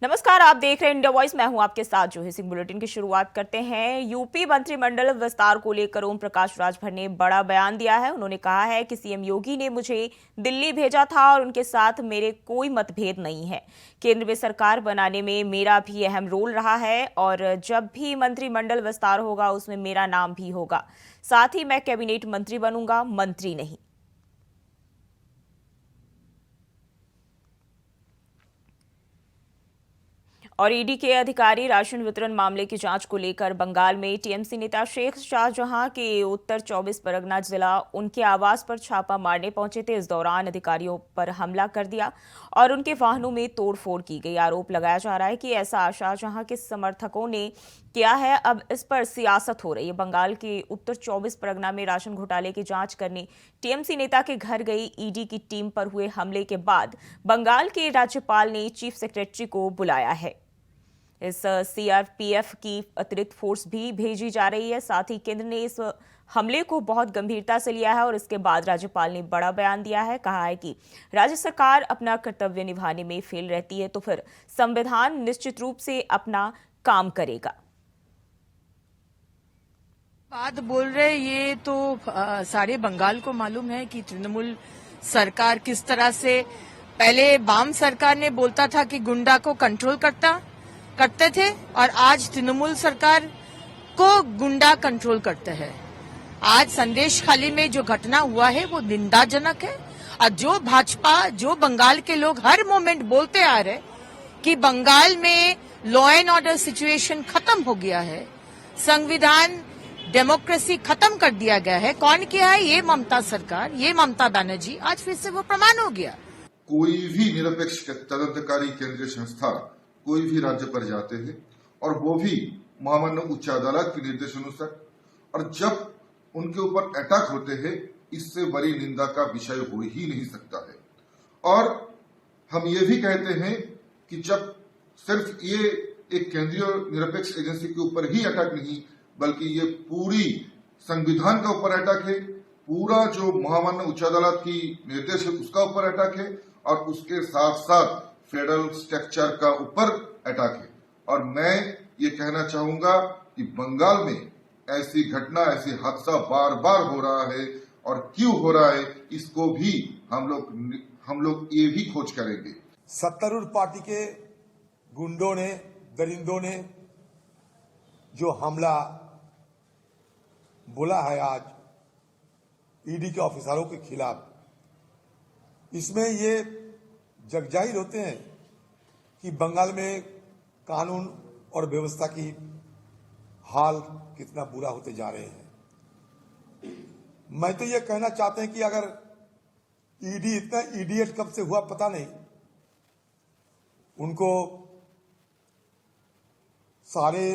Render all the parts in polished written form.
नमस्कार, आप देख रहे हैं इंडिया वॉइस। मैं हूं आपके साथ जो सिंह। बुलेटिन की शुरुआत करते हैं। यूपी मंत्रिमंडल विस्तार को लेकर ओम प्रकाश राजभर ने बड़ा बयान दिया है। उन्होंने कहा है कि सीएम योगी ने मुझे दिल्ली भेजा था और उनके साथ मेरे कोई मतभेद नहीं है। केंद्र में सरकार बनाने में मेरा भी अहम रोल रहा है और जब भी मंत्रिमंडल विस्तार होगा उसमें मेरा नाम भी होगा। साथ ही मैं कैबिनेट मंत्री बनूंगा, मंत्री नहीं। और ईडी के अधिकारी राशन वितरण मामले की जांच को लेकर बंगाल में टीएमसी नेता शेख शाहजहां के उत्तर 24 परगना जिला उनके आवास पर छापा मारने पहुंचे थे। इस दौरान अधिकारियों पर हमला कर दिया और उनके वाहनों में तोड़फोड़ की गई। आरोप लगाया जा रहा है कि ऐसा शाहजहां के समर्थकों ने किया है। अब इस पर सियासत हो रही है। बंगाल के उत्तर 24 परगना में राशन घोटाले की जांच करने टीएमसी नेता के घर गई ईडी की टीम पर हुए हमले के बाद बंगाल के राज्यपाल ने चीफ सेक्रेटरी को बुलाया है। इस सीआरपीएफ की अतिरिक्त फोर्स भी भेजी जा रही है। साथ ही केंद्र ने इस हमले को बहुत गंभीरता से लिया है और इसके बाद राज्यपाल ने बड़ा बयान दिया है। कहा है कि राज्य सरकार अपना कर्तव्य निभाने में फेल रहती है तो फिर संविधान निश्चित रूप से अपना काम करेगा। बात बोल रहे ये तो सारे बंगाल को मालूम है कि तृणमूल सरकार किस तरह से पहले वाम सरकार ने बोलता था कि गुंडा को कंट्रोल करते थे और आज तृणमूल सरकार को गुंडा कंट्रोल करते हैं। आज संदेश खाली में जो घटना हुआ है वो निंदाजनक है और जो भाजपा जो बंगाल के लोग हर मोमेंट बोलते आ रहे कि बंगाल में लॉ एंड ऑर्डर सिचुएशन खत्म हो गया है, संविधान डेमोक्रेसी खत्म कर दिया गया है। कौन किया है? ये ममता सरकार, ये ममता बनर्जी। आज फिर से वो प्रमाण हो गया। कोई भी निरपेक्ष तदंतकारी केंद्रीय संस्था कोई भी राज्य पर जाते हैं और वो भी महामान्य उच्च अदालत के निर्देशानुसार, और जब उनके ऊपर अटैक होते हैं इससे बड़ी निंदा का विषय हो ही नहीं सकता है। और हम ये भी कहते हैं कि जब सिर्फ ये एक केंद्रीय निरपेक्ष एजेंसी के ऊपर ही अटैक नहीं बल्कि ये पूरी संविधान के ऊपर अटैक है, पूरा जो महामान्य उच्च अदालत की निर्देश है उसका ऊपर अटैक है और उसके साथ साथ फेडरल स्ट्रक्चर का ऊपर अटैक है। और मैं ये कहना चाहूंगा कि बंगाल में ऐसी घटना, ऐसी हादसा बार बार हो रहा है और क्यों हो रहा है इसको भी हम लोग ये भी खोज करेंगे। सत्तारूढ़ पार्टी के गुंडों ने, दरिंदों ने जो हमला बोला है आज ईडी के ऑफिसरों के खिलाफ, इसमें ये जगजाहिर होते हैं कि बंगाल में कानून और व्यवस्था की हाल कितना बुरा होते जा रहे हैं। मैं तो ये कहना चाहते हैं कि अगर ईडी इतना इडियट कब से हुआ पता नहीं, उनको सारे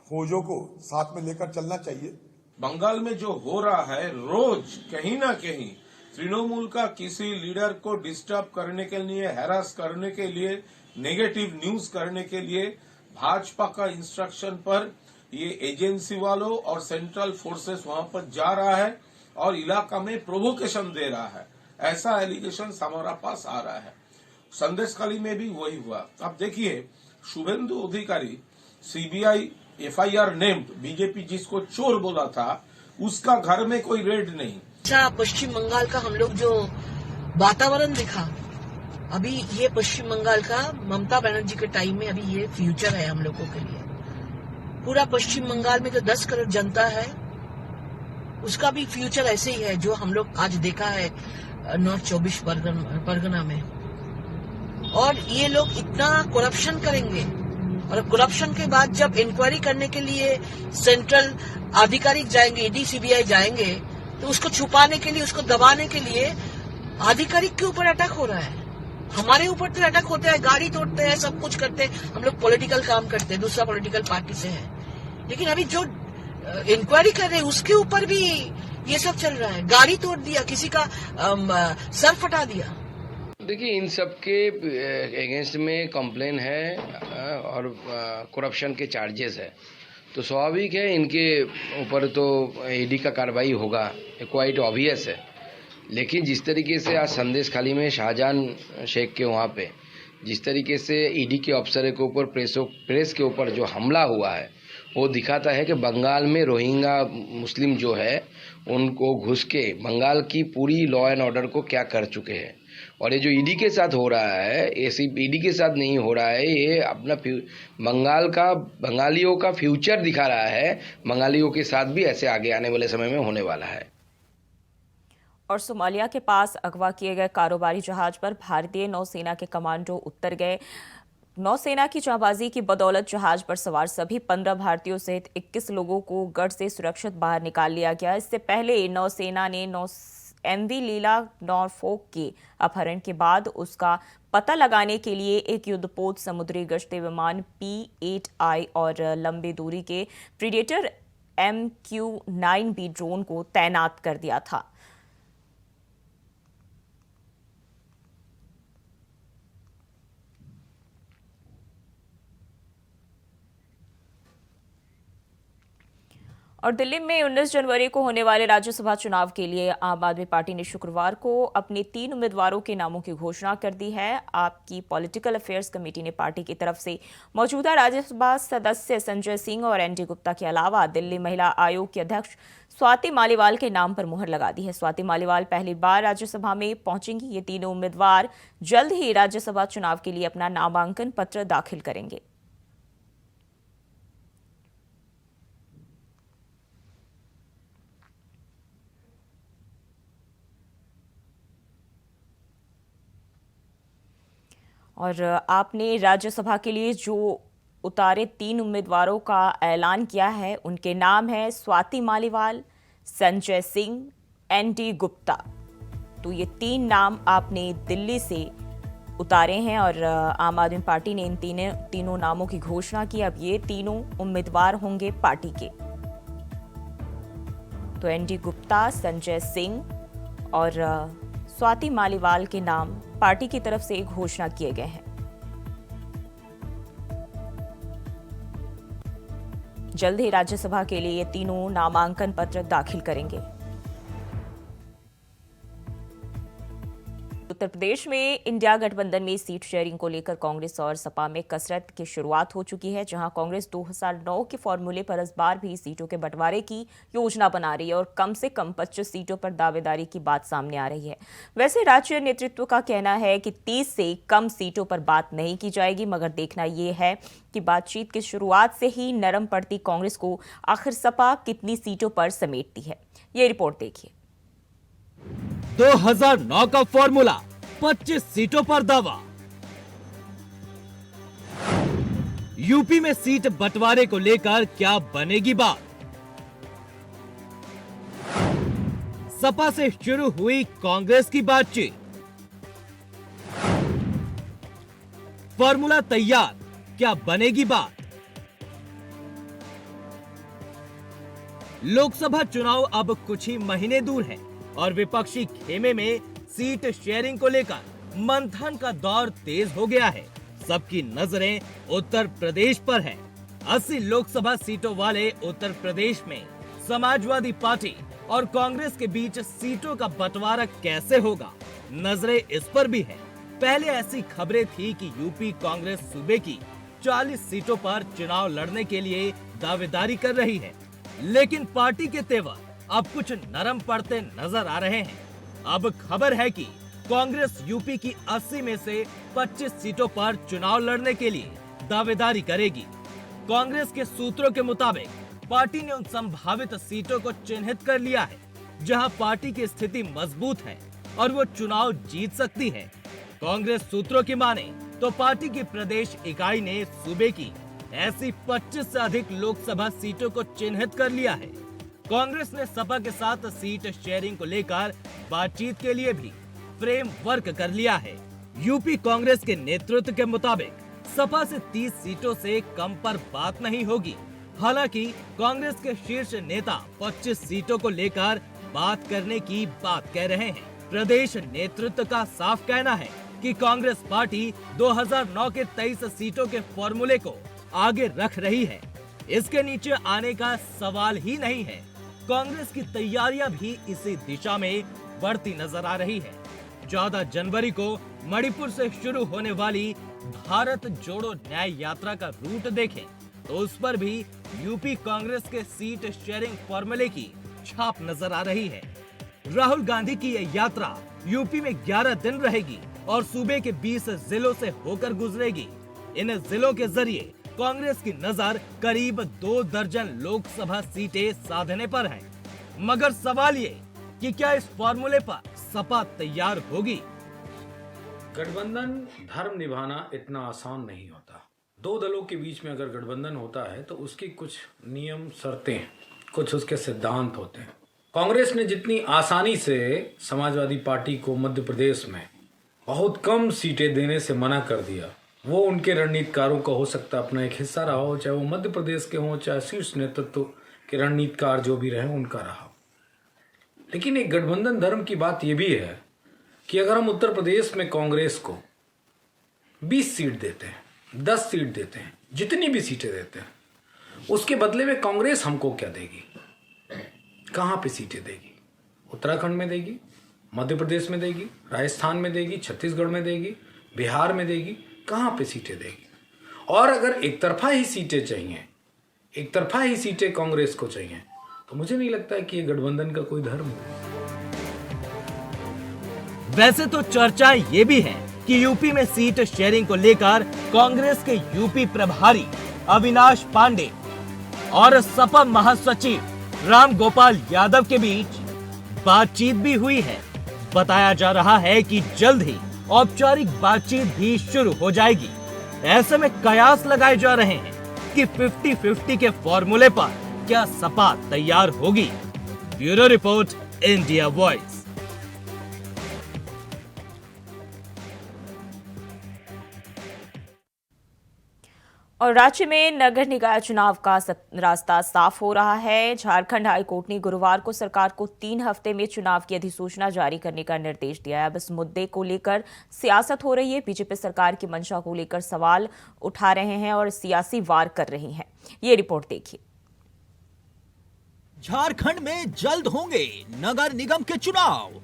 फौजों को साथ में लेकर चलना चाहिए। बंगाल में जो हो रहा है, रोज कहीं ना कहीं तृणमूल का किसी लीडर को डिस्टर्ब करने के लिए, हैरास करने के लिए, नेगेटिव न्यूज करने के लिए भाजपा का इंस्ट्रक्शन पर ये एजेंसी वालों और सेंट्रल फोर्सेस वहां पर जा रहा है और इलाका में प्रोवोकेशन दे रहा है। ऐसा एलिगेशन हमारा पास आ रहा है। संदेशखाली में भी वही हुआ। अब देखिए, शुभेंदु अधिकारी सीबीआई एफआईआर नेम्ड, बीजेपी जिसको चोर बोला था, उसका घर में कोई रेड नहीं। अच्छा, पश्चिम बंगाल का हम लोग जो वातावरण दिखा, अभी ये पश्चिम बंगाल का ममता बनर्जी के टाइम में अभी ये फ्यूचर है हम लोगों के लिए। पूरा पश्चिम बंगाल में जो 10 करोड़ जनता है उसका भी फ्यूचर ऐसे ही है जो हम लोग आज देखा है नॉर्थ 24 परगना में। और ये लोग इतना करप्शन करेंगे और करप्शन के बाद जब इंक्वायरी करने के लिए सेंट्रल आधिकारिक जाएंगे, ईडी सीबीआई जाएंगे, तो उसको छुपाने के लिए, उसको दबाने के लिए आधिकारिक के ऊपर अटैक हो रहा है। हमारे ऊपर तो अटैक होता है, गाड़ी तोड़ते हैं, सब कुछ करते हैं। हम लोग पॉलिटिकल काम करते हैं, दूसरा पॉलिटिकल पार्टी से है, लेकिन अभी जो इंक्वायरी कर रहे हैं उसके ऊपर भी ये सब चल रहा है। गाड़ी तोड़ दिया, किसी का सर फटा दिया। देखिए, इन सब के अगेंस्ट में कंप्लेन है और करप्शन के चार्जेस है, तो स्वाभाविक है इनके ऊपर तो ईडी का कार्रवाई होगा, क्वाइट ऑब्वियस है। लेकिन जिस तरीके से आज संदेशखाली में शाहजहां शेख के वहाँ पे जिस तरीके से ईडी के अफसर के ऊपर प्रेस के ऊपर जो हमला हुआ है वो दिखाता है कि बंगाल में रोहिंग्या मुस्लिम जो है उनको घुस के बंगाल की पूरी लॉ एंड ऑर्डर को क्या कर चुके हैं। और ये जो ईडी के साथ हो रहा है, ये सिर्फ ईडी के साथ नहीं हो रहा है, ये अपना बंगालियों का फ्यूचर दिखा रहा है। बंगालियों के साथ भी ऐसे आगे आने वाले समय में होने वाला है। और सोमालिया के पास अगवा किए गए कारोबारी जहाज पर भारतीय नौसेना के कमांडो उतर गए। नौसेना की जांबाजी की बदौलत जहाज पर सवार सभी 15 भारतीयों सहित 21 लोगों को गढ़ से सुरक्षित बाहर निकाल लिया गया। इससे पहले नौसेना ने एमवी लीला नॉरफोक के अपहरण के बाद उसका पता लगाने के लिए एक युद्धपोत समुद्री गश्ती विमान P-8I और लंबी दूरी के प्रीडेटर MQ-9B ड्रोन को तैनात कर दिया था। और दिल्ली में 19 जनवरी को होने वाले राज्यसभा चुनाव के लिए आम आदमी पार्टी ने शुक्रवार को अपने 3 उम्मीदवारों के नामों की घोषणा कर दी है। आपकी पॉलिटिकल अफेयर्स कमेटी ने पार्टी की तरफ से मौजूदा राज्यसभा सदस्य संजय सिंह और एनडी गुप्ता के अलावा दिल्ली महिला आयोग की अध्यक्ष स्वाति मालीवाल के नाम पर मुहर लगा दी है। स्वाति मालीवाल पहली बार राज्यसभा में पहुंचेंगी। ये तीनों उम्मीदवार जल्द ही राज्यसभा चुनाव के लिए अपना नामांकन पत्र दाखिल करेंगे। और आपने राज्यसभा के लिए जो उतारे 3 उम्मीदवारों का ऐलान किया है, उनके नाम है स्वाति मालीवाल, संजय सिंह, एनडी गुप्ता। तो ये 3 नाम आपने दिल्ली से उतारे हैं और आम आदमी पार्टी ने इन तीनों नामों की घोषणा की। अब ये तीनों उम्मीदवार होंगे पार्टी के। तो एनडी गुप्ता, संजय सिंह और स्वाति मालीवाल के नाम पार्टी की तरफ से घोषणा किए गए हैं। जल्द ही राज्यसभा के लिए ये तीनों नामांकन पत्र दाखिल करेंगे। उत्तर प्रदेश में इंडिया गठबंधन में सीट शेयरिंग को लेकर कांग्रेस और सपा में कसरत की शुरुआत हो चुकी है, जहां कांग्रेस 2009 के फॉर्मूले पर इस बार भी सीटों के बंटवारे की योजना बना रही है और कम से कम 25 सीटों पर दावेदारी की बात सामने आ रही है। वैसे राज्य नेतृत्व का कहना है कि 30 से कम सीटों पर बात नहीं की जाएगी, मगर देखना यह है कि बातचीत की शुरुआत से ही नरम पड़ती कांग्रेस को आखिर सपा कितनी सीटों पर समेटती है। ये रिपोर्ट देखिए। 2009 का फॉर्मूला, 25 सीटों पर दावा। यूपी में सीट बंटवारे को लेकर क्या बनेगी बात? सपा से शुरू हुई कांग्रेस की बातचीत। फॉर्मूला तैयार, क्या बनेगी बात? लोकसभा चुनाव अब कुछ ही महीने दूर है और विपक्षी खेमे में सीट शेयरिंग को लेकर मंथन का दौर तेज हो गया है। सबकी नजरें उत्तर प्रदेश पर है। 80 लोकसभा सीटों वाले उत्तर प्रदेश में समाजवादी पार्टी और कांग्रेस के बीच सीटों का बंटवारा कैसे होगा, नजरें इस पर भी है। पहले ऐसी खबरें थी कि यूपी कांग्रेस सूबे की 40 सीटों पर चुनाव लड़ने के लिए दावेदारी कर रही है, लेकिन पार्टी के तेवर अब कुछ नरम पड़ते नजर आ रहे हैं। अब खबर है कि कांग्रेस यूपी की 80 में से 25 सीटों पर चुनाव लड़ने के लिए दावेदारी करेगी। कांग्रेस के सूत्रों के मुताबिक पार्टी ने उन संभावित सीटों को चिन्हित कर लिया है जहां पार्टी की स्थिति मजबूत है और वो चुनाव जीत सकती है। कांग्रेस सूत्रों की माने तो पार्टी की प्रदेश इकाई ने सूबे की ऐसी 25 से अधिक लोकसभा सीटों को चिन्हित कर लिया है। कांग्रेस ने सपा के साथ सीट शेयरिंग को लेकर बातचीत के लिए भी फ्रेमवर्क कर लिया है। यूपी कांग्रेस के नेतृत्व के मुताबिक सपा से 30 सीटों से कम पर बात नहीं होगी। हालांकि कांग्रेस के शीर्ष नेता 25 सीटों को लेकर बात करने की बात कह रहे हैं। प्रदेश नेतृत्व का साफ कहना है कि कांग्रेस पार्टी 2009 के 23 सीटों के फॉर्मूले को आगे रख रही है। इसके नीचे आने का सवाल ही नहीं है। कांग्रेस की तैयारियां भी इसी दिशा में बढ़ती नजर आ रही है। 14 जनवरी को मणिपुर से शुरू होने वाली भारत जोड़ो न्याय यात्रा का रूट देखें तो उस पर भी यूपी कांग्रेस के सीट शेयरिंग फॉर्मूले की छाप नजर आ रही है। राहुल गांधी की यह यात्रा यूपी में 11 दिन रहेगी और सूबे के 20 जिलों से होकर गुजरेगी। इन जिलों के जरिए कांग्रेस की नजर करीब 2 दर्जन लोकसभा सीटें साधने पर है। मगर सवाल ये कि क्या इस फॉर्मूले पर सपा तैयार होगी? गठबंधन धर्म निभाना इतना आसान नहीं होता। 2 दलों के बीच में अगर गठबंधन होता है तो उसकी कुछ नियम शर्तें, कुछ उसके सिद्धांत होते हैं। कांग्रेस ने जितनी आसानी से समाजवादी पार्टी को मध्य प्रदेश में बहुत कम सीटें देने से मना कर दिया, वो उनके रणनीतिकारों का हो सकता अपना एक हिस्सा रहा हो, चाहे वो मध्य प्रदेश के हों, चाहे शीर्ष नेतृत्व के रणनीतिकार जो भी रहे उनका रहा। लेकिन एक गठबंधन धर्म की बात यह भी है कि अगर हम उत्तर प्रदेश में कांग्रेस को 20 सीट देते हैं, 10 सीट देते हैं, जितनी भी सीटें देते हैं, उसके बदले में कांग्रेस हमको क्या देगी? कहाँ पे सीटें देगी? उत्तराखंड में देगी, मध्य प्रदेश में देगी, राजस्थान में देगी, छत्तीसगढ़ में देगी, बिहार में देगी, कहाँ पे सीटें देगी? और अगर एक तरफा ही सीटें चाहिए, एक तरफा ही सीटें कांग्रेस को चाहिए, तो मुझे नहीं लगता है कि ये गठबंधन का कोई धर्म है। वैसे तो चर्चा ये भी है कि यूपी में सीट शेयरिंग को लेकर कांग्रेस के यूपी प्रभारी अविनाश पांडे और सपा महासचिव राम गोपाल यादव के बीच बातचीत भी हुई है। बताया जा रहा है कि जल्द ही औपचारिक बातचीत भी शुरू हो जाएगी। ऐसे में कयास लगाए जा रहे हैं कि 50-50 के फॉर्मूले पर क्या सपा तैयार होगी? Bureau report, India voice. और राज्य में नगर निकाय चुनाव का रास्ता साफ हो रहा है। झारखंड हाईकोर्ट ने गुरुवार को सरकार को 3 हफ्ते में चुनाव की अधिसूचना जारी करने का निर्देश दिया है। अब इस मुद्दे को लेकर सियासत हो रही है। बीजेपी सरकार की मंशा को लेकर सवाल उठा रहे हैं और सियासी वार कर रही हैं। ये रिपोर्ट देखिए। झारखंड में जल्द होंगे नगर निगम के चुनाव।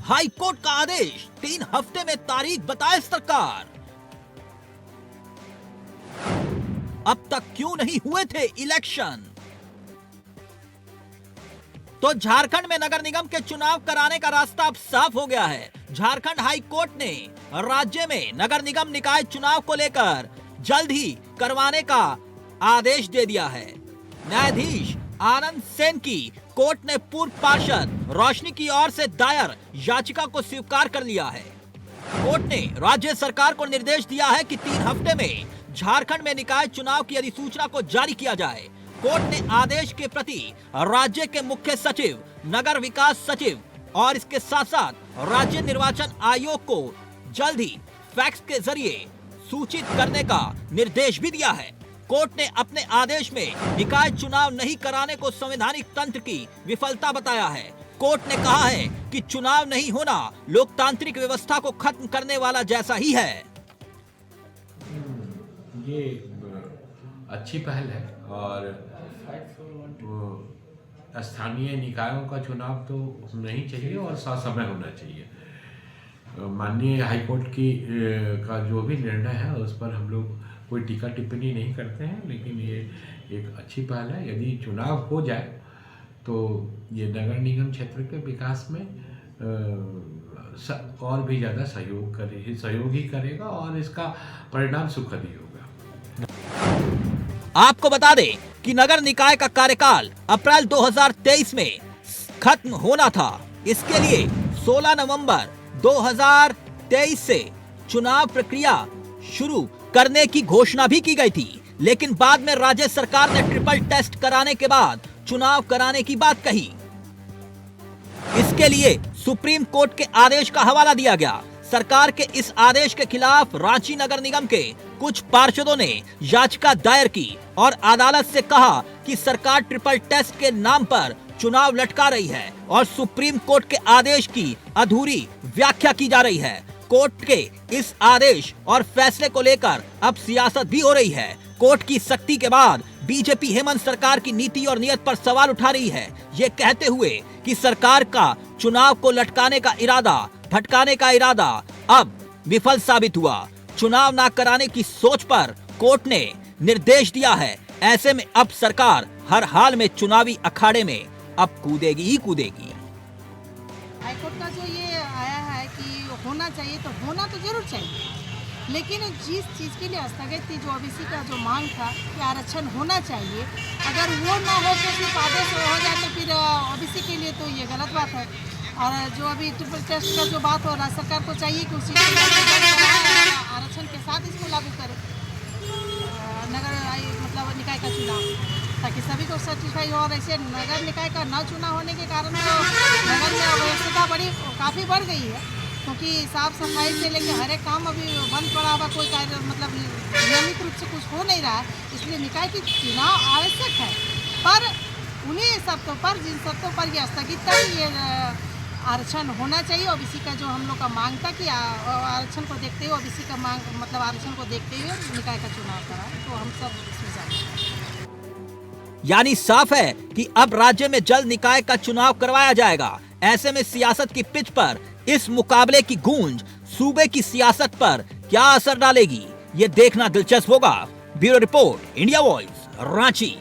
हाईकोर्ट का आदेश, 3 हफ्ते में तारीख बताए सरकार। अब तक क्यों नहीं हुए थे इलेक्शन? तो झारखंड में नगर निगम के चुनाव कराने का रास्ता अब साफ हो गया है। झारखंड हाई कोर्ट ने राज्य में नगर निगम निकाय चुनाव को लेकर जल्द ही करवाने का आदेश दे दिया है। न्यायाधीश आनंद सेन की कोर्ट ने पूर्व पार्षद रोशनी की ओर से दायर याचिका को स्वीकार कर लिया है। कोर्ट ने राज्य सरकार को निर्देश दिया है कि 3 हफ्ते में झारखंड में निकाय चुनाव की अधिसूचना को जारी किया जाए। कोर्ट ने आदेश के प्रति राज्य के मुख्य सचिव, नगर विकास सचिव और इसके साथ साथ राज्य निर्वाचन आयोग को जल्द ही फैक्स के जरिए सूचित करने का निर्देश भी दिया है। कोर्ट ने अपने आदेश में निकाय चुनाव नहीं कराने को संवैधानिक तंत्र की विफलता बताया है। कोर्ट ने कहा है कि चुनाव नहीं होना लोकतांत्रिक व्यवस्था को खत्म करने वाला जैसा ही है। ये अच्छी पहल है और स्थानीय निकायों का चुनाव तो नहीं चाहिए और ससमय होना चाहिए। माननीय हाईकोर्ट का जो भी निर्णय है उस पर हम लोग कोई टीका टिप्पणी नहीं करते हैं, लेकिन ये एक अच्छी पहल है। यदि चुनाव हो जाए तो ये नगर निगम क्षेत्र के विकास में और भी ज़्यादा सहयोग ही करेगा और इसका परिणाम सुखद ही होगा। आपको बता दें कि नगर निकाय का कार्यकाल अप्रैल 2023 में खत्म होना था। इसके लिए 16 नवंबर 2023 से चुनाव प्रक्रिया शुरू करने की घोषणा भी की गई थी, लेकिन बाद में राज्य सरकार ने ट्रिपल टेस्ट कराने के बाद चुनाव कराने की बात कही। इसके लिए सुप्रीम कोर्ट के आदेश का हवाला दिया गया। सरकार के इस आदेश के खिलाफ रांची नगर निगम के कुछ पार्षदों ने याचिका दायर की और अदालत से कहा कि सरकार ट्रिपल टेस्ट के नाम पर चुनाव लटका रही है और सुप्रीम कोर्ट के आदेश की अधूरी व्याख्या की जा रही है। कोर्ट के इस आदेश और फैसले को लेकर अब सियासत भी हो रही है। कोर्ट की सख्ती के बाद बीजेपी हेमंत सरकार की नीति और नीयत पर सवाल उठा रही है, ये कहते हुए कि सरकार का चुनाव को लटकाने का इरादा, भटकाने का इरादा अब विफल साबित हुआ। चुनाव न कराने की सोच पर कोर्ट ने निर्देश दिया है। ऐसे में अब सरकार हर हाल में चुनावी अखाड़े में अब कूदेगी ही कूदेगी। हाईकोर्ट का जो ये आया है कि होना चाहिए तो होना तो जरूर चाहिए, लेकिन जिस चीज़ के लिए स्थगित थी, जो ओबीसी का जो मांग था कि आरक्षण होना चाहिए, अगर वो ना हो तो सिर्फ आदेश हो जाए तो फिर ओबीसी के लिए तो ये गलत बात है। और जो अभी ट्रिपल टेस्ट का जो बात हो रहा है, सरकार को चाहिए कि उसी आरक्षण के साथ इसको लागू करे, नगर मतलब निकाय का चुनाव, ताकि सभी को सेटिस्फाई हो। और ऐसे नगर निकाय का न चुनाव होने के कारण तो नगर में अव्यवस्था काफ़ी बढ़ गई है, क्योंकि साफ सफाई से लेकर हर एक काम अभी बंद पड़ा हुआ, कोई कार्य मतलब नियमित रूप से कुछ हो नहीं रहा है। इसलिए निकाय की चुनाव आवश्यक है, पर उन्हीं शर्तों पर, जिन शर्तों पर ये स्थगित था कि ये आरक्षण होना चाहिए। ओबीसी का जो हम लोग का मांग था कि आरक्षण को देखते हुए, ओबीसी का मांग मतलब आरक्षण को देखते हुए निकाय का चुनाव करा, तो हम सब इसमें शामिल। यानी साफ है कि अब राज्य में जल्द निकाय का चुनाव करवाया जाएगा। ऐसे में सियासत की पिच पर इस मुकाबले की गूंज सूबे की सियासत पर क्या असर डालेगी, ये देखना दिलचस्प होगा। Bureau report, India voice, Ranchi.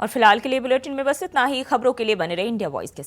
और फिलहाल के लिए बुलेटिन में बस इतना ही। खबरों के लिए बने रहे इंडिया वॉइस के